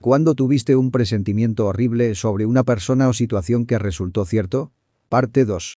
¿Cuándo tuviste un presentimiento horrible sobre una persona o situación que resultó cierto? Parte 2.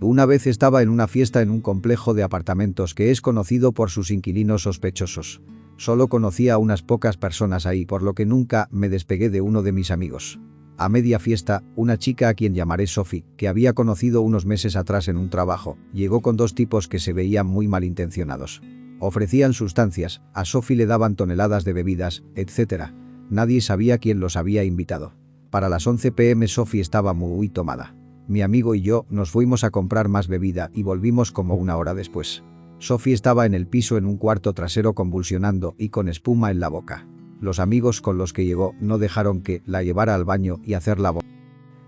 Una vez estaba en una fiesta en un complejo de apartamentos que es conocido por sus inquilinos sospechosos. Solo conocía a unas pocas personas ahí, por lo que nunca me despegué de uno de mis amigos. A media fiesta, una chica a quien llamaré Sophie, que había conocido unos meses atrás en un trabajo, llegó con dos tipos que se veían muy malintencionados. Ofrecían sustancias, a Sophie le daban toneladas de bebidas, etc. Nadie sabía quién los había invitado. Para las 11 p.m. Sophie estaba muy tomada. Mi amigo y yo nos fuimos a comprar más bebida y volvimos como una hora después. Sophie estaba en el piso en un cuarto trasero convulsionando y con espuma en la boca. Los amigos con los que llegó no dejaron que la llevara al baño y hacerla vomitar.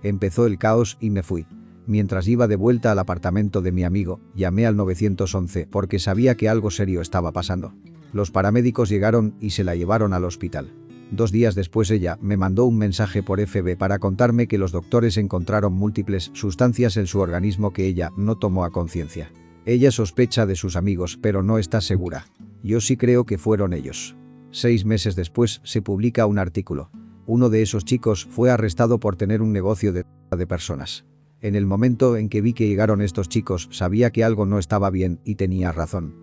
Empezó el caos y me fui. Mientras iba de vuelta al apartamento de mi amigo, llamé al 911 porque sabía que algo serio estaba pasando. Los paramédicos llegaron y se la llevaron al hospital. 2 días después ella me mandó un mensaje por FB para contarme que los doctores encontraron múltiples sustancias en su organismo que ella no tomó a conciencia. Ella sospecha de sus amigos pero no está segura. Yo sí creo que fueron ellos. 6 meses después se publica un artículo. Uno de esos chicos fue arrestado por tener un negocio de personas. En el momento en que vi que llegaron estos chicos sabía que algo no estaba bien y tenía razón.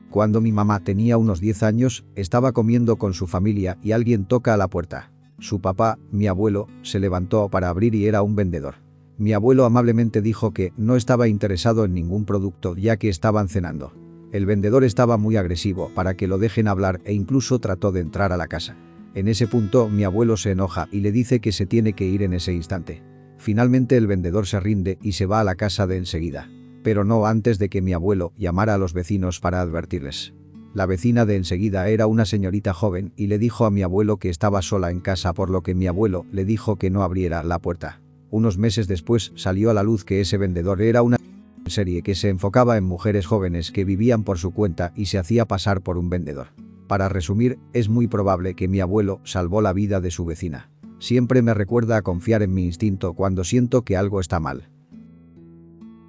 Cuando mi mamá tenía unos 10 años, estaba comiendo con su familia y alguien toca a la puerta. Su papá, mi abuelo, se levantó para abrir y era un vendedor. Mi abuelo amablemente dijo que no estaba interesado en ningún producto ya que estaban cenando. El vendedor estaba muy agresivo para que lo dejen hablar e incluso trató de entrar a la casa. En ese punto mi abuelo se enoja y le dice que se tiene que ir en ese instante. Finalmente el vendedor se rinde y se va a la casa de enseguida. Pero no antes de que mi abuelo llamara a los vecinos para advertirles. La vecina de enseguida era una señorita joven y le dijo a mi abuelo que estaba sola en casa, por lo que mi abuelo le dijo que no abriera la puerta. Unos meses después salió a la luz que ese vendedor era una serie que se enfocaba en mujeres jóvenes que vivían por su cuenta y se hacía pasar por un vendedor. Para resumir, es muy probable que mi abuelo salvó la vida de su vecina. Siempre me recuerda a confiar en mi instinto cuando siento que algo está mal.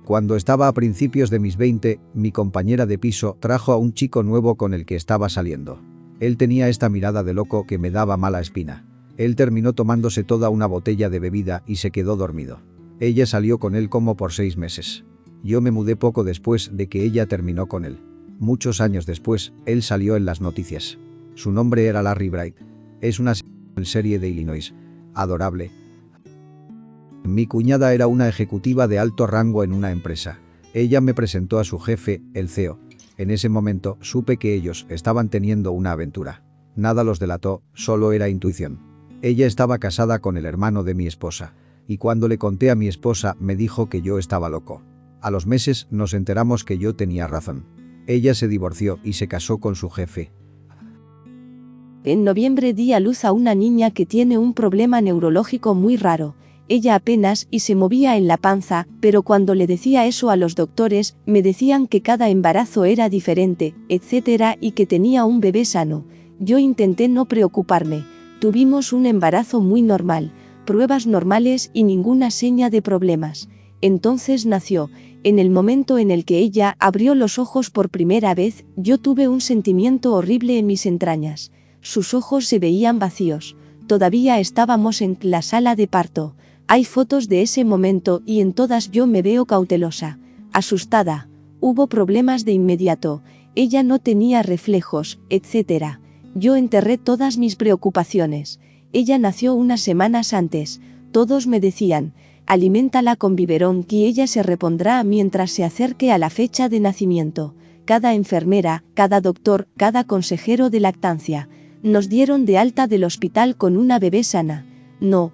Cuando estaba a principios de mis 20, mi compañera de piso trajo a un chico nuevo con el que estaba saliendo. Él tenía esta mirada de loco que me daba mala espina. Él terminó tomándose toda una botella de bebida y se quedó dormido. Ella salió con él como por 6 meses. Yo me mudé poco después de que ella terminó con él. Muchos años después, él salió en las noticias. Su nombre era Larry Bright. Es una serie de Illinois. Adorable. Mi cuñada era una ejecutiva de alto rango en una empresa. Ella me presentó a su jefe, el CEO. En ese momento supe que ellos estaban teniendo una aventura. Nada los delató, solo era intuición. Ella estaba casada con el hermano de mi esposa. Y cuando le conté a mi esposa me dijo que yo estaba loco. A los meses nos enteramos que yo tenía razón. Ella se divorció y se casó con su jefe. En noviembre di a luz a una niña que tiene un problema neurológico muy raro. Ella apenas y se movía en la panza, pero cuando le decía eso a los doctores, me decían que cada embarazo era diferente, etc. y que tenía un bebé sano. Yo intenté no preocuparme. Tuvimos un embarazo muy normal, pruebas normales y ninguna seña de problemas. Entonces nació. En el momento en el que ella abrió los ojos por primera vez, yo tuve un sentimiento horrible en mis entrañas. Sus ojos se veían vacíos. Todavía estábamos en la sala de parto. Hay fotos de ese momento y en todas yo me veo cautelosa, asustada. Hubo problemas de inmediato. Ella no tenía reflejos, etc. Yo enterré todas mis preocupaciones. Ella nació unas semanas antes. Todos me decían, aliméntala con biberón y ella se repondrá mientras se acerque a la fecha de nacimiento. Cada enfermera, cada doctor, cada consejero de lactancia. Nos dieron de alta del hospital con una bebé sana. No.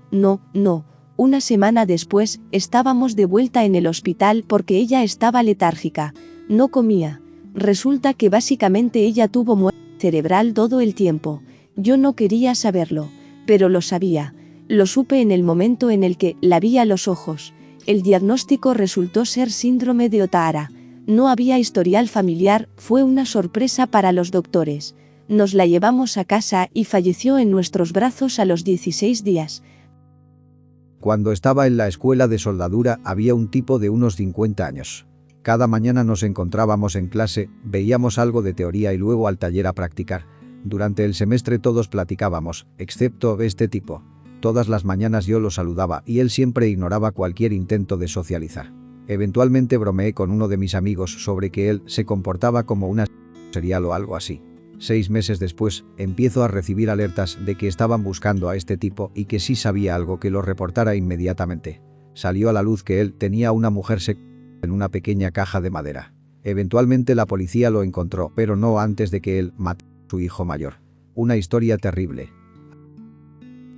Una semana después, estábamos de vuelta en el hospital porque ella estaba letárgica. No comía. Resulta que básicamente ella tuvo muerte cerebral todo el tiempo. Yo no quería saberlo, pero lo sabía. Lo supe en el momento en el que la vi a los ojos. El diagnóstico resultó ser síndrome de Ohtahara. No había historial familiar, fue una sorpresa para los doctores. Nos la llevamos a casa y falleció en nuestros brazos a los 16 días. Cuando estaba en la escuela de soldadura había un tipo de unos 50 años. Cada mañana nos encontrábamos en clase, veíamos algo de teoría y luego al taller a practicar. Durante el semestre todos platicábamos, excepto este tipo. Todas las mañanas yo lo saludaba y él siempre ignoraba cualquier intento de socializar. Eventualmente bromeé con uno de mis amigos sobre que él se comportaba como una serial o algo así. 6 meses después, empiezo a recibir alertas de que estaban buscando a este tipo y que si sabía algo que lo reportara inmediatamente. Salió a la luz que él tenía una mujer en una pequeña caja de madera. Eventualmente la policía lo encontró, pero no antes de que él matara a su hijo mayor. Una historia terrible.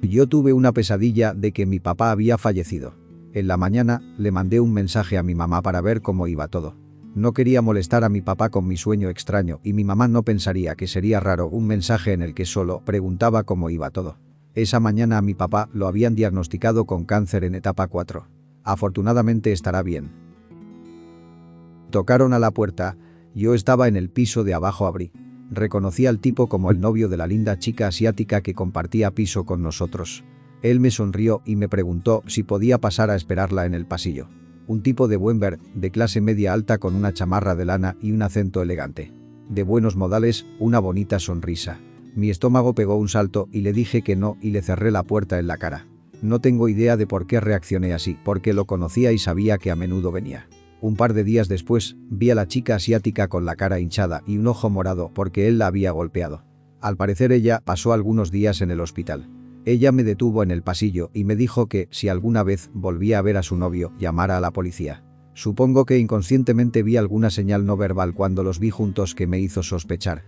Yo tuve una pesadilla de que mi papá había fallecido. En la mañana, le mandé un mensaje a mi mamá para ver cómo iba todo. No quería molestar a mi papá con mi sueño extraño y mi mamá no pensaría que sería raro un mensaje en el que solo preguntaba cómo iba todo. Esa mañana a mi papá lo habían diagnosticado con cáncer en etapa 4. Afortunadamente estará bien. Tocaron a la puerta, yo estaba en el piso de abajo. Abrí. Reconocí al tipo como el novio de la linda chica asiática que compartía piso con nosotros. Él me sonrió y me preguntó si podía pasar a esperarla en el pasillo. Un tipo de buen ver, de clase media alta con una chamarra de lana y un acento elegante. De buenos modales, una bonita sonrisa. Mi estómago pegó un salto y le dije que no y le cerré la puerta en la cara. No tengo idea de por qué reaccioné así, porque lo conocía y sabía que a menudo venía. Un par de días después, vi a la chica asiática con la cara hinchada y un ojo morado porque él la había golpeado. Al parecer ella pasó algunos días en el hospital. Ella me detuvo en el pasillo y me dijo que, si alguna vez volvía a ver a su novio, llamara a la policía. Supongo que inconscientemente vi alguna señal no verbal cuando los vi juntos que me hizo sospechar.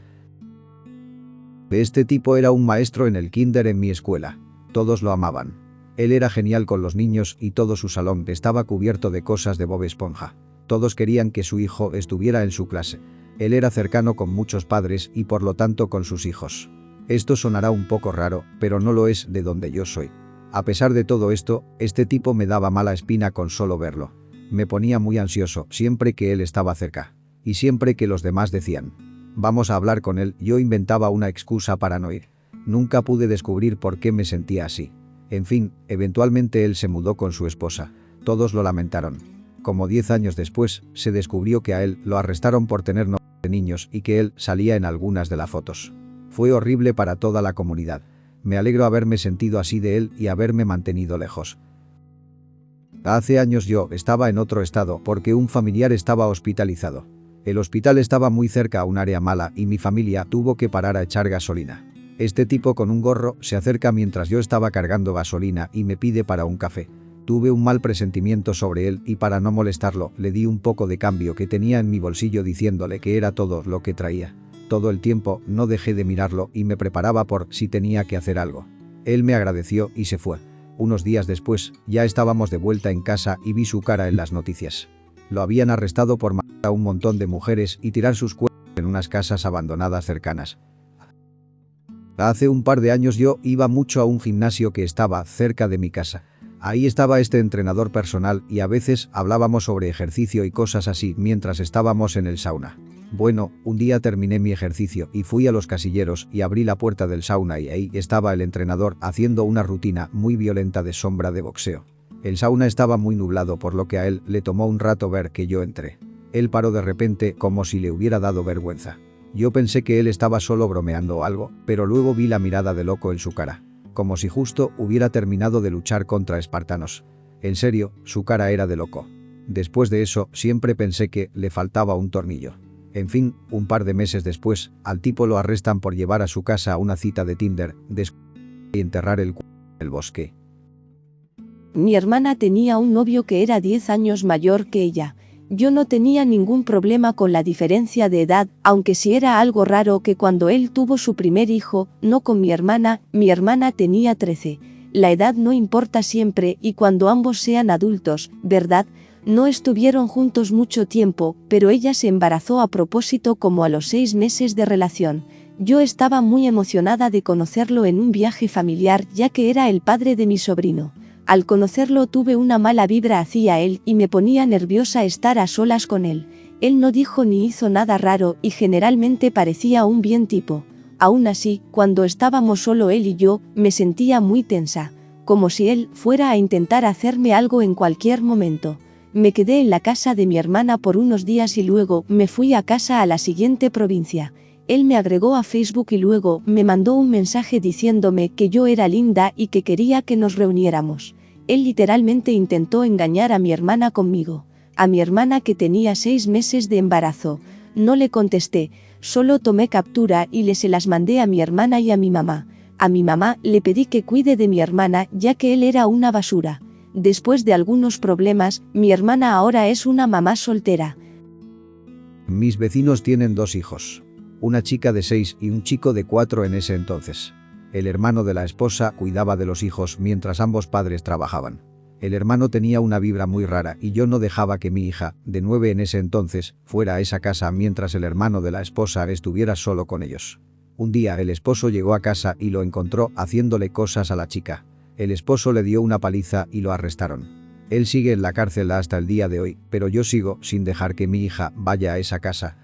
Este tipo era un maestro en el kinder en mi escuela. Todos lo amaban. Él era genial con los niños y todo su salón estaba cubierto de cosas de Bob Esponja. Todos querían que su hijo estuviera en su clase. Él era cercano con muchos padres y por lo tanto con sus hijos. Esto sonará un poco raro, pero no lo es de donde yo soy. A pesar de todo esto, este tipo me daba mala espina con solo verlo. Me ponía muy ansioso siempre que él estaba cerca. Y siempre que los demás decían, vamos a hablar con él, yo inventaba una excusa para no ir. Nunca pude descubrir por qué me sentía así. En fin, eventualmente él se mudó con su esposa. Todos lo lamentaron. Como 10 años después, se descubrió que a él lo arrestaron por tener novio de niños y que él salía en algunas de las fotos. Fue horrible para toda la comunidad. Me alegro haberme sentido así de él y haberme mantenido lejos. Hace años yo estaba en otro estado porque un familiar estaba hospitalizado. El hospital estaba muy cerca a un área mala y mi familia tuvo que parar a echar gasolina. Este tipo con un gorro se acerca mientras yo estaba cargando gasolina y me pide para un café. Tuve un mal presentimiento sobre él y para no molestarlo le di un poco de cambio que tenía en mi bolsillo diciéndole que era todo lo que traía. Todo el tiempo no dejé de mirarlo y me preparaba por si tenía que hacer algo. Él me agradeció y se fue. Unos días después, ya estábamos de vuelta en casa y vi su cara en las noticias. Lo habían arrestado por matar a un montón de mujeres y tirar sus cuerpos en unas casas abandonadas cercanas. Hace un par de años yo iba mucho a un gimnasio que estaba cerca de mi casa. Ahí estaba este entrenador personal y a veces hablábamos sobre ejercicio y cosas así mientras estábamos en el sauna. Bueno, un día terminé mi ejercicio y fui a los casilleros y abrí la puerta del sauna y ahí estaba el entrenador haciendo una rutina muy violenta de sombra de boxeo. El sauna estaba muy nublado por lo que a él le tomó un rato ver que yo entré. Él paró de repente como si le hubiera dado vergüenza. Yo pensé que él estaba solo bromeando o algo, pero luego vi la mirada de loco en su cara. Como si justo hubiera terminado de luchar contra espartanos. En serio, su cara era de loco. Después de eso, siempre pensé que le faltaba un tornillo. En fin, un par de meses después, al tipo lo arrestan por llevar a su casa a una cita de Tinder, y enterrar el cuerpo en el bosque. Mi hermana tenía un novio que era 10 años mayor que ella. Yo no tenía ningún problema con la diferencia de edad, aunque sí era algo raro que cuando él tuvo su primer hijo, no con mi hermana tenía 13. La edad no importa siempre y cuando ambos sean adultos, ¿verdad? No estuvieron juntos mucho tiempo, pero ella se embarazó a propósito como a los 6 meses de relación. Yo estaba muy emocionada de conocerlo en un viaje familiar ya que era el padre de mi sobrino. Al conocerlo tuve una mala vibra hacia él y me ponía nerviosa estar a solas con él. Él no dijo ni hizo nada raro y generalmente parecía un bien tipo. Aún así, cuando estábamos solo él y yo, me sentía muy tensa, como si él fuera a intentar hacerme algo en cualquier momento. Me quedé en la casa de mi hermana por unos días y luego me fui a casa a la siguiente provincia. Él me agregó a Facebook y luego me mandó un mensaje diciéndome que yo era linda y que quería que nos reuniéramos. Él literalmente intentó engañar a mi hermana conmigo, a mi hermana que tenía 6 meses de embarazo. No le contesté, solo tomé captura y se las mandé a mi hermana y a mi mamá. A mi mamá le pedí que cuide de mi hermana ya que él era una basura. Después de algunos problemas, mi hermana ahora es una mamá soltera. Mis vecinos tienen 2 hijos. Una chica de 6 y un chico de 4 en ese entonces. El hermano de la esposa cuidaba de los hijos mientras ambos padres trabajaban. El hermano tenía una vibra muy rara y yo no dejaba que mi hija, de 9 en ese entonces, fuera a esa casa mientras el hermano de la esposa estuviera solo con ellos. Un día el esposo llegó a casa y lo encontró haciéndole cosas a la chica. El esposo le dio una paliza y lo arrestaron. Él sigue en la cárcel hasta el día de hoy, pero yo sigo sin dejar que mi hija vaya a esa casa.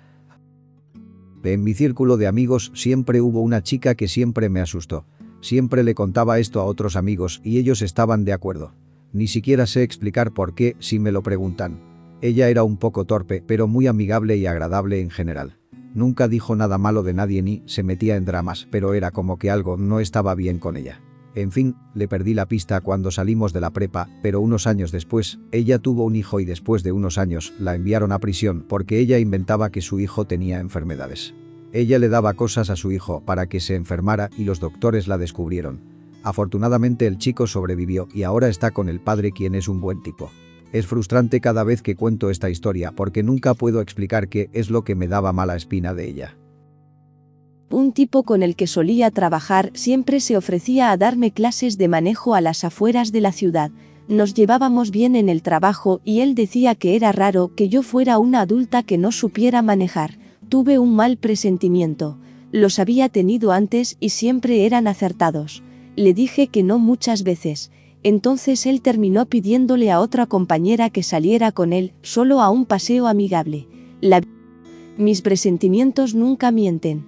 En mi círculo de amigos siempre hubo una chica que siempre me asustó. Siempre le contaba esto a otros amigos y ellos estaban de acuerdo. Ni siquiera sé explicar por qué si me lo preguntan. Ella era un poco torpe, pero muy amigable y agradable en general. Nunca dijo nada malo de nadie ni se metía en dramas, pero era como que algo no estaba bien con ella. En fin, le perdí la pista cuando salimos de la prepa, pero unos años después, ella tuvo un hijo y después de unos años la enviaron a prisión porque ella inventaba que su hijo tenía enfermedades. Ella le daba cosas a su hijo para que se enfermara y los doctores la descubrieron. Afortunadamente el chico sobrevivió y ahora está con el padre, quien es un buen tipo. Es frustrante cada vez que cuento esta historia porque nunca puedo explicar qué es lo que me daba mala espina de ella. Un tipo con el que solía trabajar siempre se ofrecía a darme clases de manejo a las afueras de la ciudad. Nos llevábamos bien en el trabajo y él decía que era raro que yo fuera una adulta que no supiera manejar. Tuve un mal presentimiento. Los había tenido antes y siempre eran acertados. Le dije que no muchas veces. Entonces él terminó pidiéndole a otra compañera que saliera con él, solo a un paseo amigable. Mis presentimientos nunca mienten.